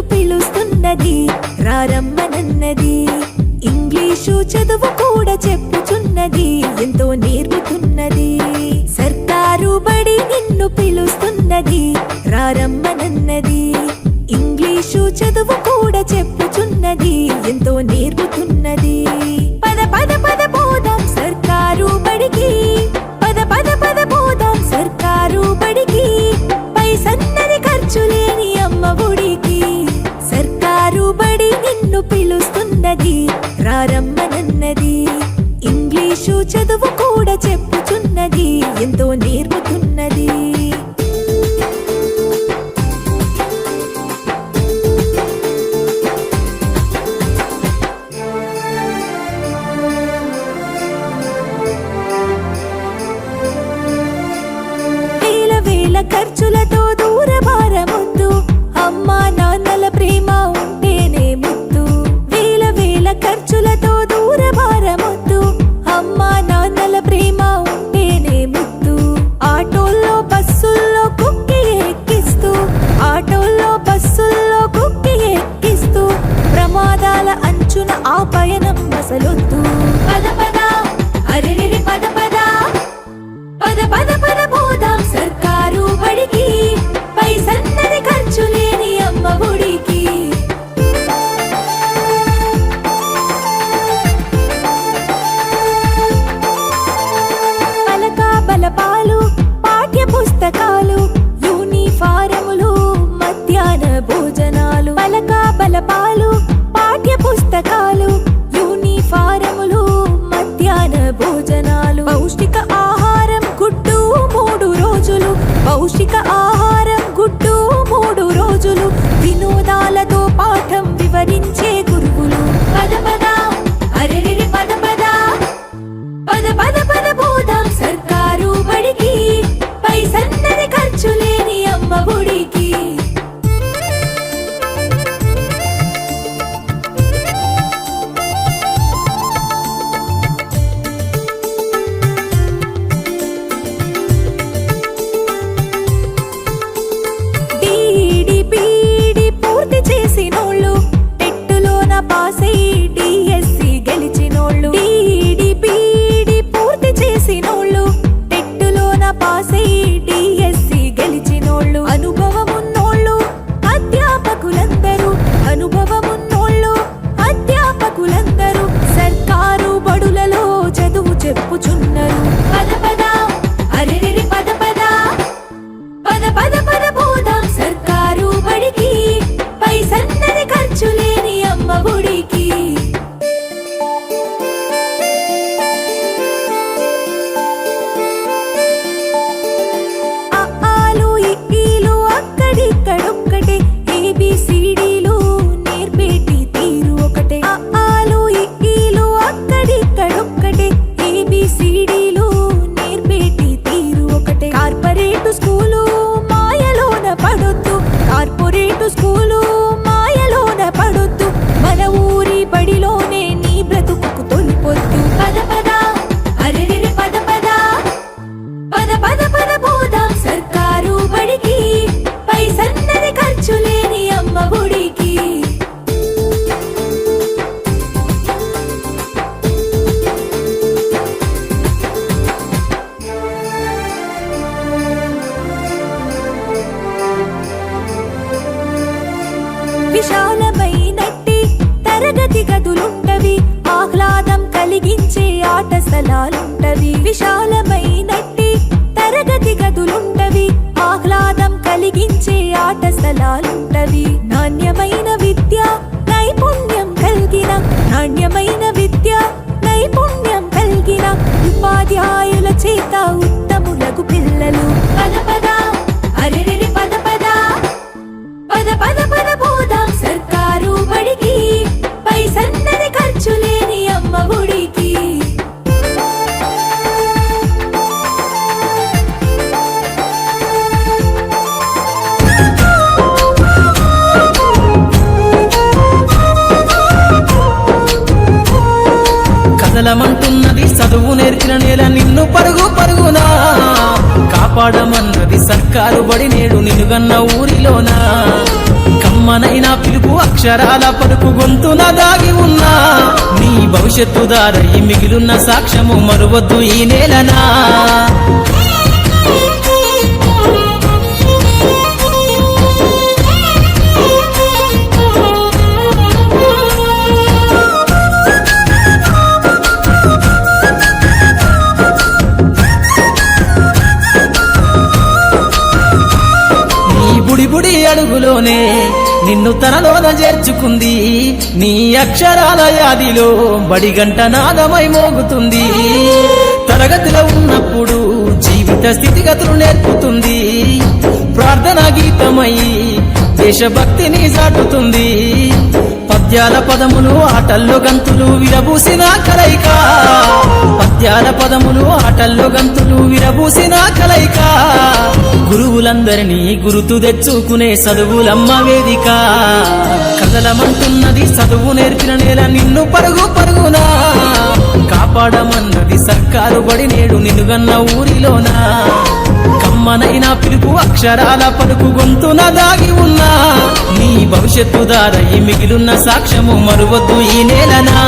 పిలుస్తున్నది రారమ్మనన్నది English చదువు కూడా చెప్పుచున్నది ఎంతో నేర్పుతున్నది సర్కారు బడి నిన్ను పిలుస్తున్నది రారమ్మనన్నది ఇంగ్లీషు చదువు కూడా చెప్పుచున్నది ఎంతో నేర్పుతున్నది పద పద పద పోదాం సర్కారు బడికి పద పద పద పోదాం సర్కారు బడికి పైసన్నది ఖర్చు లేని అమ్మ ఒడికి సర్కారు బడి నిన్ను పిలుస్తున్నది రారమ్మనన్నది ఇంగ్లీషు చదువు కూడా చెప్పుచున్నది ఎంతో నేర్పుతున్నది ఖర్చులతో దూరభారమొద్దు అమ్మా నాన్నల ప్రేమ ఉంటేనే ముద్దు వేల వేల ఖర్చులతో దూరభారమొద్దు అమ్మా నాన్నల ప్రేమ ఉంటేనే ముద్దు ఆటోల్లో బస్సుల్లో కుక్కి ఎక్కిస్తూ ఆటోల్లో బస్సుల్లో కుక్కి ఎక్కిస్తూ ప్రమాదాల అంచున ఆ పయనం అసలొద్దు పద పద అరెరెరి పద పద పద పద పద పోదాం సర్కారు బడికి పైసన్నది ఖర్చు లేని అమ్మ ఒడికి పలక బలపాలు పాఠ్య పుస్తకాలు యూనిఫారములు మధ్యాహ్న భోజనాలు పలక బలపాలు పాఠ్య పుస్తకాలు యూనిఫారములు మధ్యాహ్న భోజనాలు పౌష్టిక ఆహారం గుడ్డు 3 రోజులు పౌష్టిక ఆహారం గుడ్డు 3 రోజులు వినోదాలతో పాఠం వివరించే గురువులు పద పద అరెరెరి పద పద పద పద పద పోదాం సర్కారు బడికి పైసన్నది ఖర్చు లేని అమ్మ ఒడికి పాసై డిఎస్సి గెలిచినోళ్ళు డిడిపిడి పూర్తి చేసినోళ్ళు టెట్టులోన పాసై డిఎస్సి గెలిచినోళ్ళు అనుభవమున్నోళ్ళు అధ్యాపకులందరూ అనుభవమున్నోళ్ళు అధ్యాపకులందరూ సర్కారు బడులలో చదువు చెప్పుచున్నారు పద పద అరెరెరి పద పద పద పద పద పోదాం సర్కారు బడికి పైసన్నది ఖర్చు లేని అమ్మ ఒడికి ఆలు ఇక్కీలు అక్కడిక్కడొక్కటే ఏబిసిడీలు నేర్పేటి తీరు ఒకటే ఆలు ఇక్కీలు అక్కడిక్కడొక్కటే ఏబిసిడీలు నేర్పేటి తీరు ఒకటే కార్పొరేటు స్కూలు మాయలోన పడొద్దు కార్పొరేటు స్కూలు మాయలోన పడొద్దు మన ఊరి బడిలోనే నీ బ్రతుకు తొలిపొద్దు పద పద అరెరెరి పద పద పద పద పద పోదాం సర్కారు బడికి పైసన్నది ఖర్చు లేని అమ్మ ఒడికి విశాలమైనట్టి తరగతి గదులుంటవి ఆహ్లాదం కలిగించే ఆట స్థలాలుంటవి విశాలమైనట్టి తరగతి గదులుంటవి ఆహ్లాదం కలిగించే ఆట స్థలాలుంటవి నాణ్యమైన విద్య నైపుణ్యం కలిగిన నాణ్యమైన విద్య నైపుణ్యం కలిగిన ఉపాధ్యాయుల చేత ఉత్తములకు పిల్లలు పద పద అరెరెరి పద పద పద పద పద పోదాం సర్కారు బడికి పైసన్నది ఖర్చు లేని అమ్మ ఒడికి కదలమంటున్నది చదువు నేర్చిన నేల నిన్ను పరుగు పరుగునా కాపాడమన్నది సర్కారు బడి నేడు నిలుగన్న ఊరిలోనా కమ్మ కమ్మనైన పిలుపు అక్షరాల పలుకు గొంతున దాగి ఉన్నా నీ భవిష్యత్తు దారై మిగిలున్న సాక్ష్యము మరువద్దు ఈ నేలనా. బుడి అడుగులోనే నిన్ను తనలోన చేర్చుకుంది నీ అక్షరాల యాదిలో బడిగంట నాదమై మోగుతుంది. తరగతిలో ఉన్నప్పుడు జీవిత స్థితిగతులు నేర్పుతుంది. ప్రార్థనా గీతమై దేశభక్తిని చాటుతుంది. పద్యాల పదములు ఆటల్లో గంతులు విరబూసిన కలయిక, పద్యాల పదములు ఆటల్లో గంతులు విరబూసిన కలయిక. గురువులందరినీ గురుతు తెచ్చుకునే చదువులమ్మ వేదిక. కదలమంటున్నది చదువు నేర్పిన నేల నిన్ను పరుగు పరుగునా. కాపాడమన్నది సర్కారు బడి నేడు నిన్నుగన్న ఊరిలోనా. కమ్మనైన పిలుపు అక్షరాల పలుకు గొంతున దాగి ఉన్నా నీ భవిష్యత్తు దారై మిగిలున్న సాక్ష్యము మరువద్దు ఈ నేలనా.